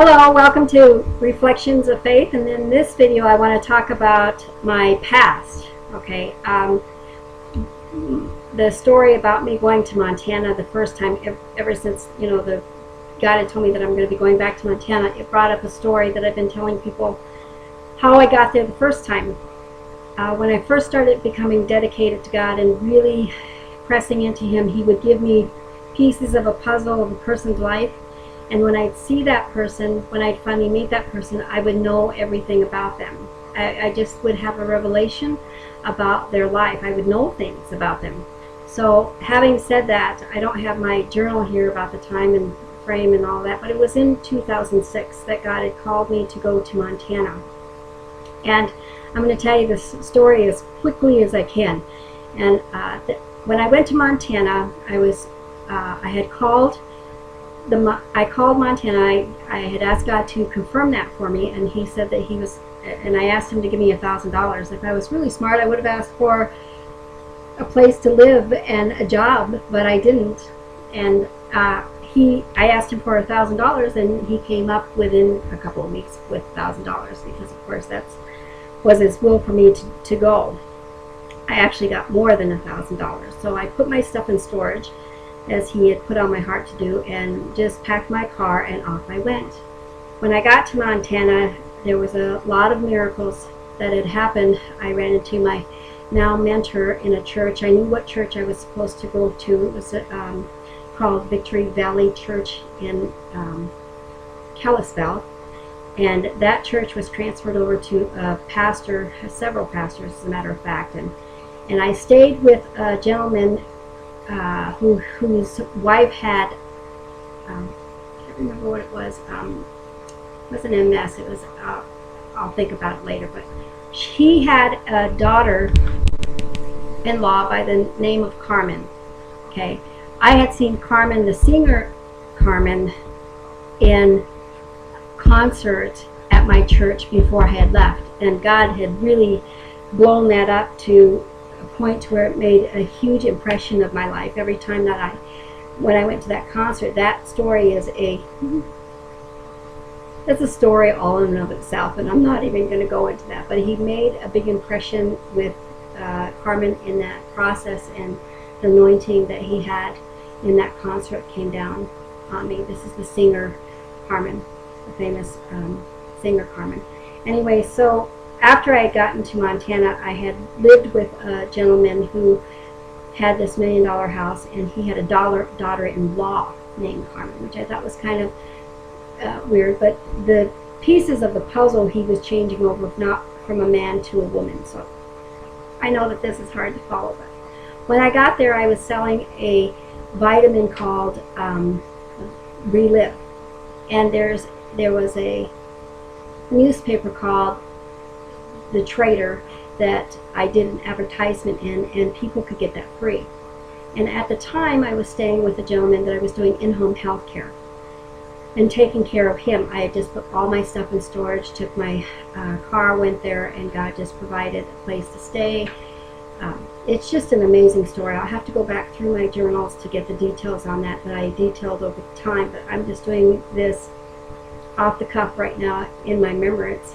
Hello, welcome to Reflections of Faith, and in this video I want to talk about my past. Okay, the story about me going to Montana the first time, ever since the God had told me that I'm going to be going back to Montana, it brought up a story that I've been telling people how I got there the first time. When I first started becoming dedicated to God and really pressing into Him, He would give me pieces of a puzzle of a person's life. And when I'd see that person, when I'd finally meet that person, I would know everything about them. I just would have a revelation about their life. I would know things about them. So having said that, I don't have my journal here about the time and frame and all that, but it was in 2006 that God had called me to go to Montana. And I'm going to tell you this story as quickly as I can. And when I went to Montana, I had called Montana. I had asked God to confirm that for me, and He said that He was, and I asked Him to give me $1,000. If I was really smart, I would have asked for a place to live and a job, but I didn't. And I asked Him for $1,000, and He came up within a couple of weeks with $1,000, because of course that was His will for me to go. I actually got more than $1,000. So I put my stuff in storage, as He had put on my heart to do, and just packed my car and off I went. When I got to Montana, there was a lot of miracles that had happened. I ran into my now mentor in a church. I knew what church I was supposed to go to. It was called Victory Valley Church in Kalispell, and that church was transferred over to a pastor, several pastors as a matter of fact, and I stayed with a gentleman whose wife had, I can't remember what it was. It wasn't MS. It was, I'll think about it later. But he had a daughter-in-law by the name of Carmen. Okay, I had seen Carmen, the singer Carmen, in concert at my church before I had left, and God had really blown that up to point to where it made a huge impression of my life. Every time that when I went to that concert, that story is it's a story all in and of itself, and I'm not even going to go into that. But He made a big impression with Carmen in that process, and the anointing that He had in that concert came down on me. This is the singer Carmen, the famous singer Carmen. Anyway, so after I had gotten to Montana, I had lived with a gentleman who had this $1 million house, and he had a daughter-in-law named Carmen, which I thought was kind of weird. But the pieces of the puzzle he was changing over, not from a man to a woman. So I know that this is hard to follow. But when I got there, I was selling a vitamin called Relive, and there was a newspaper called The Trader that I did an advertisement in, and people could get that free. And at the time, I was staying with a gentleman that I was doing in-home health care and taking care of him. I had just put all my stuff in storage, took my car, went there, and God just provided a place to stay. It's just an amazing story. I'll have to go back through my journals to get the details on that I detailed over time, but I'm just doing this off the cuff right now in my remembrance.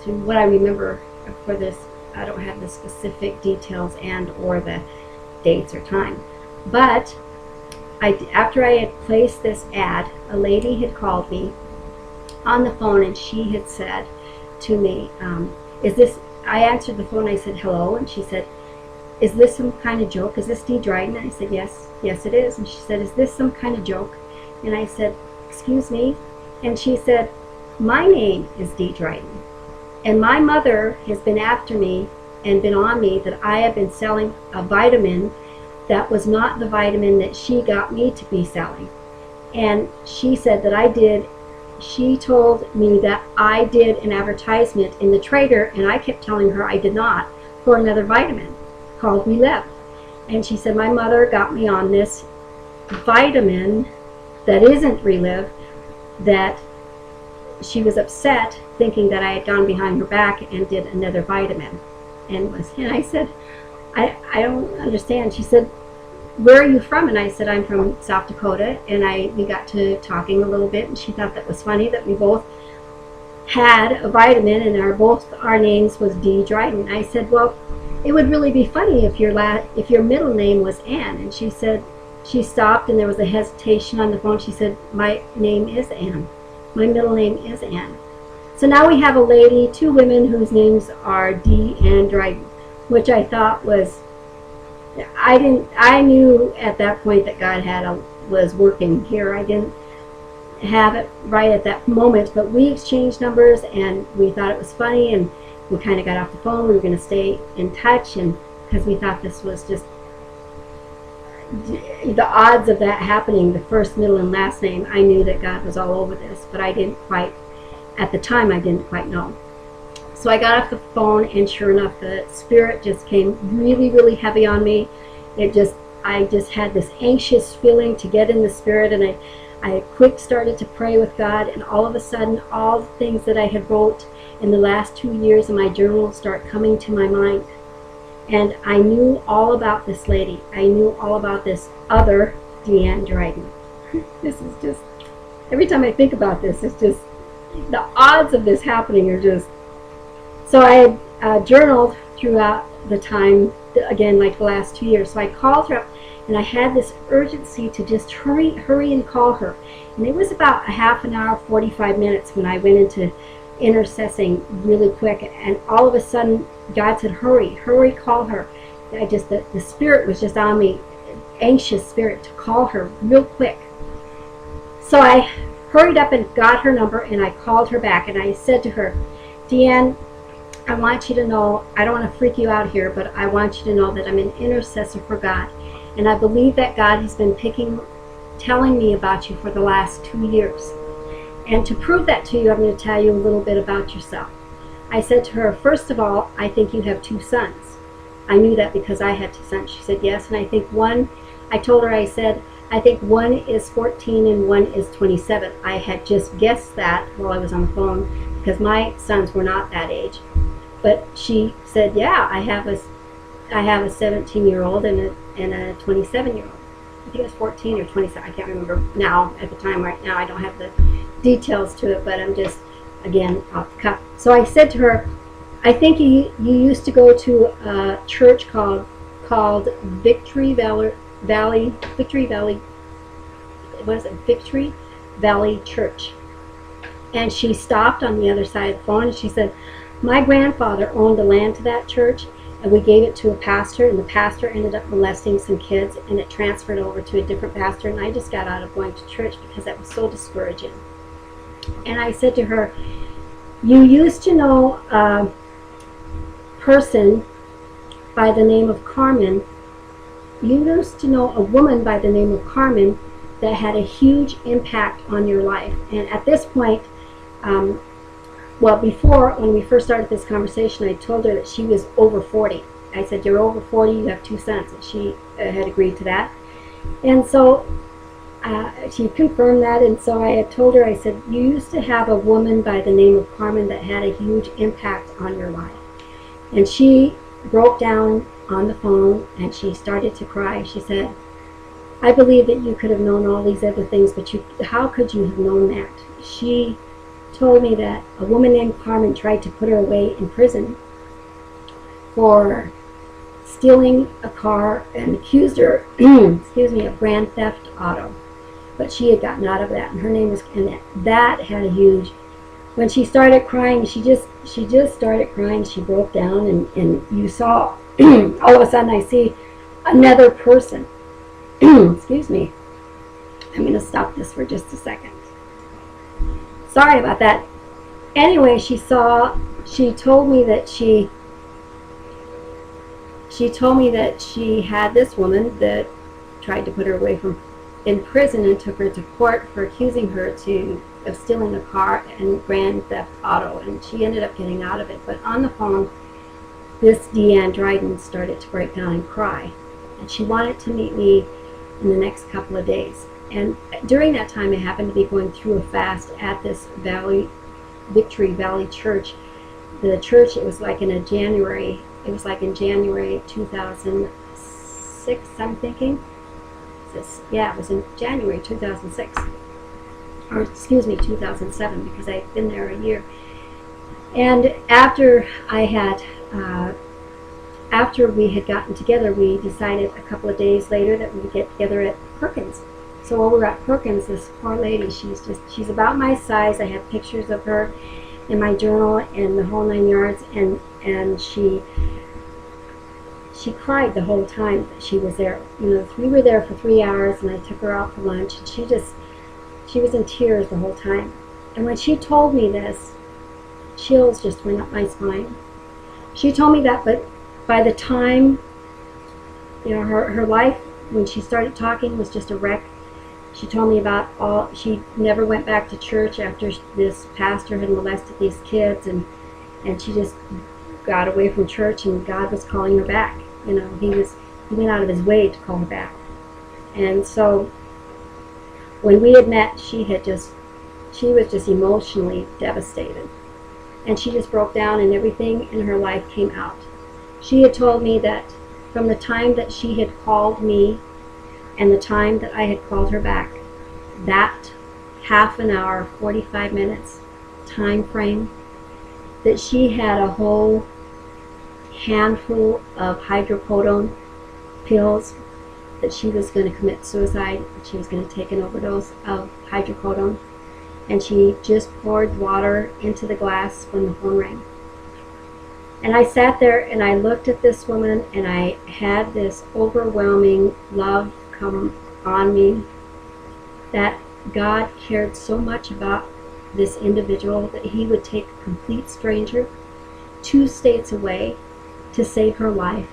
To what I remember for this, I don't have the specific details and or the dates or time. But after I had placed this ad, a lady had called me on the phone, and she had said to me, is this, I answered the phone, I said hello, and she said, is this some kind of joke? Is this Dee Dryden? I said, yes it is. And she said, is this some kind of joke? And I said, excuse me? And she said, my name is Dee Dryden, and my mother has been after me and been on me that I have been selling a vitamin that was not the vitamin that she got me to be selling. And she said that she told me that I did an advertisement in The Trader, and I kept telling her I did not, for another vitamin called Relive. And she said my mother got me on this vitamin that isn't Relive, that she was upset thinking that I had gone behind her back and did another vitamin. And I said, I don't understand. She said, where are you from? And I said, I'm from South Dakota. And we got to talking a little bit, and she thought that was funny that we both had a vitamin and both our names was D. Dryden. I said, well, it would really be funny if your middle name was Ann. And she said, she stopped and there was a hesitation on the phone. She said, my name is Ann. My middle name is Ann. So now we have a lady, two women whose names are D. and Dryden, which I thought was, I knew at that point that God was working here. I didn't have it right at that moment, but we exchanged numbers and we thought it was funny, and we kind of got off the phone. We were going to stay in touch, and because we thought this was just the odds of that happening, the first, middle, and last name. I knew that God was all over this, but at the time I didn't quite know. So I got off the phone, and sure enough, the Spirit just came really, really heavy on me. I just had this anxious feeling to get in the Spirit, and I quick started to pray with God, and all of a sudden, all the things that I had wrote in the last 2 years in my journal start coming to my mind. And I knew all about this lady. I knew all about this other Deanne Dryden. This is just, every time I think about this, it's just, the odds of this happening are just, so I had journaled throughout the time, again, like the last 2 years. So I called her up, and I had this urgency to just hurry and call her. And it was about a half an hour, 45 minutes when I went into intercessing really quick. And all of a sudden, God said, hurry, call her. The Spirit was just on me, anxious spirit, to call her real quick. So I hurried up and got her number, and I called her back, and I said to her, Deanne, I want you to know, I don't want to freak you out here, but I want you to know that I'm an intercessor for God. And I believe that God has been telling me about you for the last 2 years. And to prove that to you, I'm going to tell you a little bit about yourself. I said to her, first of all, I think you have 2 sons. I knew that because I had 2 sons. She said, yes. And I think I told her, I said, I think one is 14 and one is 27. I had just guessed that while I was on the phone because my sons were not that age. But she said, yeah, I have a 17-year-old and a 27-year-old. I think it was 14 or 27. I can't remember now at the time. Right now, I don't have the details to it, but I'm just, again, off the cuff. So I said to her, I think you used to go to a church called Victory Valley, what is it, Victory Valley Church. And she stopped on the other side of the phone, and she said, my grandfather owned the land to that church, and we gave it to a pastor, and the pastor ended up molesting some kids, and it transferred over to a different pastor, and I just got out of going to church because that was so discouraging. And I said to her, you used to know a person by the name of Carmen. You used to know a woman by the name of Carmen that had a huge impact on your life. And at this point, before, when we first started this conversation, I told her that she was over 40. I said, you're over 40, you have 2 sons. And she had agreed to that. And so she confirmed that. And so I had told her, I said, you used to have a woman by the name of Carmen that had a huge impact on your life. And she broke down on the phone and she started to cry. She said, I believe that you could have known all these other things, but how could you have known that? She told me that a woman named Carmen tried to put her away in prison for stealing a car and accused her, of grand theft auto. But she had gotten out of that, and her name was, and that had a huge, when she started crying, she just started crying. She broke down, and you saw, all of a sudden I see another person. Excuse me. I'm going to stop this for just a second. Sorry about that. Anyway, she told me that she had this woman that tried to put her away from in prison and took her to court for accusing her of stealing a car and grand theft auto, and she ended up getting out of it. But on the phone, this Deanne Dryden started to break down and cry, and she wanted to meet me in the next couple of days. And during that time, I happened to be going through a fast at this Victory Valley Church. The church, it was like in January 2006, I'm thinking. Yeah, it was in January 2006, or excuse me, 2007, because I'd been there a year. And after we had gotten together, we decided a couple of days later that we would get together at Perkins. So over at Perkins, this poor lady, she's about my size. I have pictures of her in my journal and the whole 9 yards, and she cried the whole time that she was there. You know, we were there for 3 hours, and I took her out for lunch, and she was in tears the whole time. And when she told me this, chills just went up my spine. She told me that, but by the time, you know, her life, when she started talking, was just a wreck. She told me about she never went back to church after this pastor had molested these kids, and she just got away from church, and God was calling her back. You know, he went out of his way to call her back. And so when we had met, she was just emotionally devastated. And she just broke down, and everything in her life came out. She had told me that from the time that she had called me and the time that I had called her back, that half an hour, 45 minutes time frame, that she had a whole handful of hydrocodone pills, that she was going to commit suicide, that she was going to take an overdose of hydrocodone. And she just poured water into the glass when the phone rang. And I sat there and I looked at this woman, and I had this overwhelming love come on me, that God cared so much about this individual that he would take a complete stranger 2 states away to save her life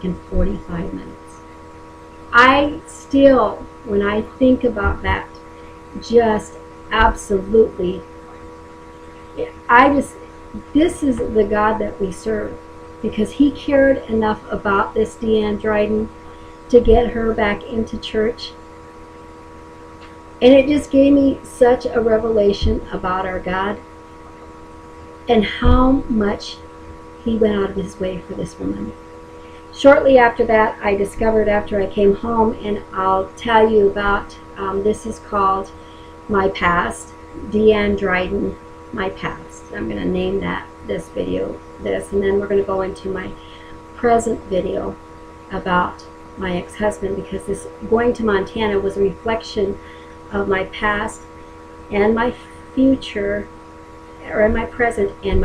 in 45 minutes. I still, when I think about that, just absolutely, this is the God that we serve, because he cared enough about this Deanne Dryden to get her back into church. And it just gave me such a revelation about our God and how much he went out of his way for this woman. Shortly after that, I discovered, after I came home, and I'll tell you about, this is called My Past, Deanne Dryden, My Past. I'm going to name this video this, and then we're going to go into my present video about my ex-husband, because this going to Montana was a reflection of my past and my future, or my present and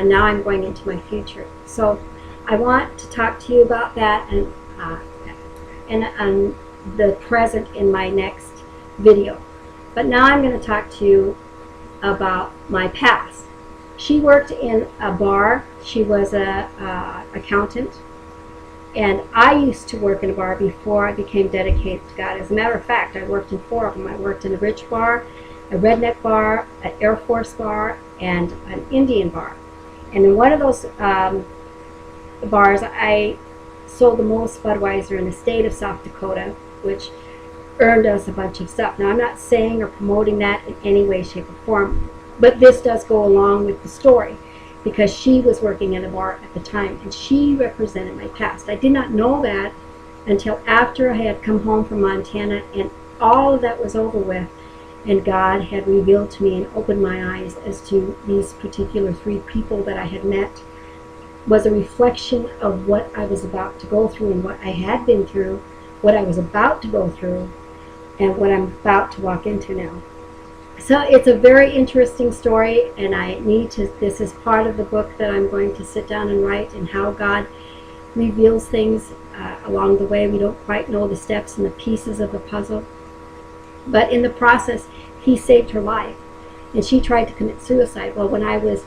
now I'm going into my future. So I want to talk to you about that and the present in my next video. But now I'm going to talk to you about my past. She worked in a bar. She was a accountant. And I used to work in a bar before I became dedicated to God. As a matter of fact, I worked in 4 of them. I worked in a rich bar, a redneck bar, an Air Force bar, and an Indian bar. And in one of those bars, I sold the most Budweiser in the state of South Dakota, which earned us a bunch of stuff. Now, I'm not saying or promoting that in any way, shape, or form, but this does go along with the story, because she was working in a bar at the time, and she represented my past. I did not know that until after I had come home from Montana and all of that was over with, and God had revealed to me and opened my eyes as to these particular 3 people that I had met was a reflection of what I was about to go through and what I had been through, what I was about to go through, and what I'm about to walk into now. So it's a very interesting story, and this is part of the book that I'm going to sit down and write, and how God reveals things along the way. We don't quite know the steps and the pieces of the puzzle, but in the process, he saved her life, and she tried to commit suicide. Well, when I was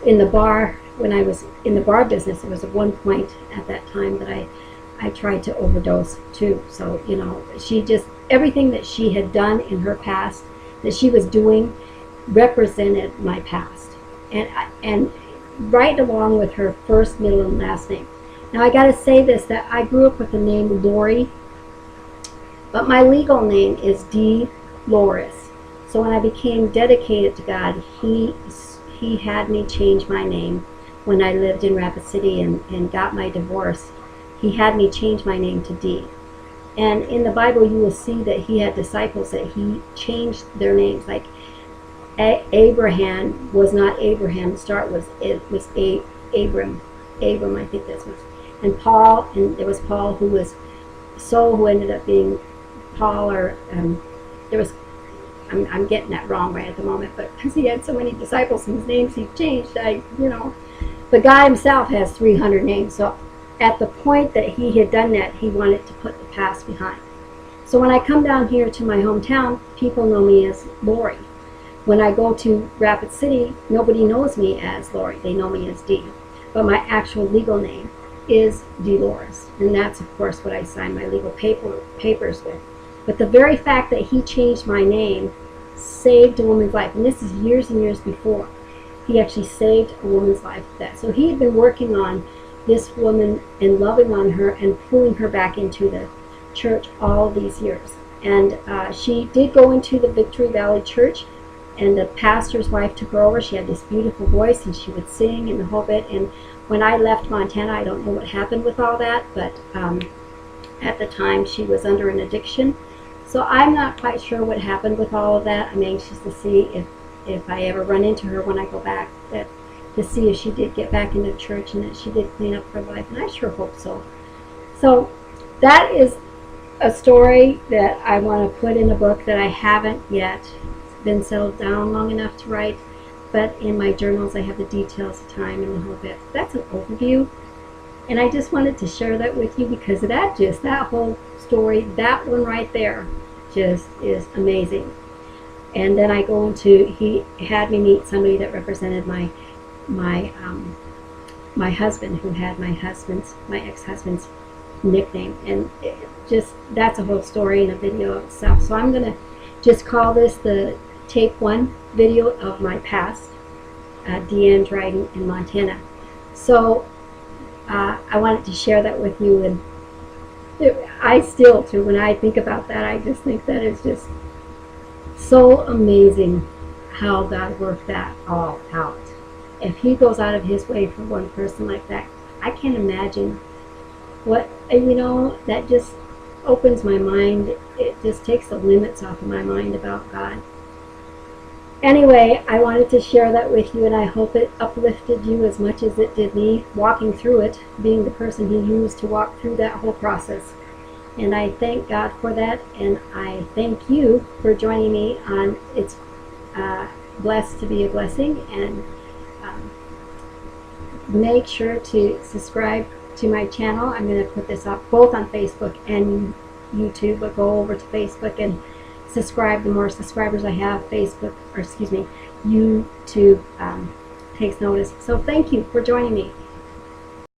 in the bar business, it was at one point at that time that I tried to overdose too. So, you know, everything that she had done in her past, that she was doing, represented my past. And right along with her first, middle, and last name. Now, I got to say this, that I grew up with the name Lori, but my legal name is D. Loris. So when I became dedicated to God, he had me change my name when I lived in Rapid City and got my divorce. He had me change my name to D. And in the Bible, you will see that he had disciples that he changed their names. Like Abraham was not Abraham. The start was Abram. Abram, I think that's what. And Paul, and there was Paul who was Saul, who ended up being Paul, or there was. I'm getting that wrong right at the moment, but because he had so many disciples whose names he changed, the guy himself has 300 names. So at the point that he had done that, he wanted to put the past behind. So when I come down here to my hometown, people know me as Lori. When I go to Rapid City, nobody knows me as Lori. They know me as Dee. But my actual legal name is Dolores. And that's, of course, what I signed my legal papers with. But the very fact that he changed my name saved a woman's life. And this is years and years before. He actually saved a woman's life with that. So he had been working on this woman and loving on her and pulling her back into the church all these years. And she did go into the Victory Valley Church, and the pastor's wife took her over. She had this beautiful voice, and she would sing and the whole bit. And when I left Montana, I don't know what happened with all that, but at the time she was under an addiction. So I'm not quite sure what happened with all of that. I'm anxious to see if I ever run into her when I go back, to see if she did get back into church and that she did clean up her life, and I sure hope so. So that is a story that I want to put in a book that I haven't yet been settled down long enough to write, but in my journals I have the details, the time, and the whole bit. That's an overview, and I just wanted to share that with you because that whole story, that one right there, just is amazing. And then I go into, he had me meet somebody that represented my husband, who had my ex-husband's nickname, and that's a whole story and a video of itself. So I'm gonna just call this the Take 1 video of my past, Deanne Dryden in Montana. So I wanted to share that with you, and I still, too, when I think about that, I just think that is just so amazing how God worked that all out. If he goes out of his way for one person like that, I can't imagine what, that just opens my mind. It just takes the limits off of my mind about God. Anyway, I wanted to share that with you, and I hope it uplifted you as much as it did me walking through it, being the person he used to walk through that whole process. And I thank God for that, and I thank you for joining me on It's Blessed to Be a Blessing. And make sure to subscribe to my channel. I'm going to put this up both on Facebook and YouTube, but go over to Facebook and subscribe. The more subscribers I have, YouTube takes notice. So thank you for joining me.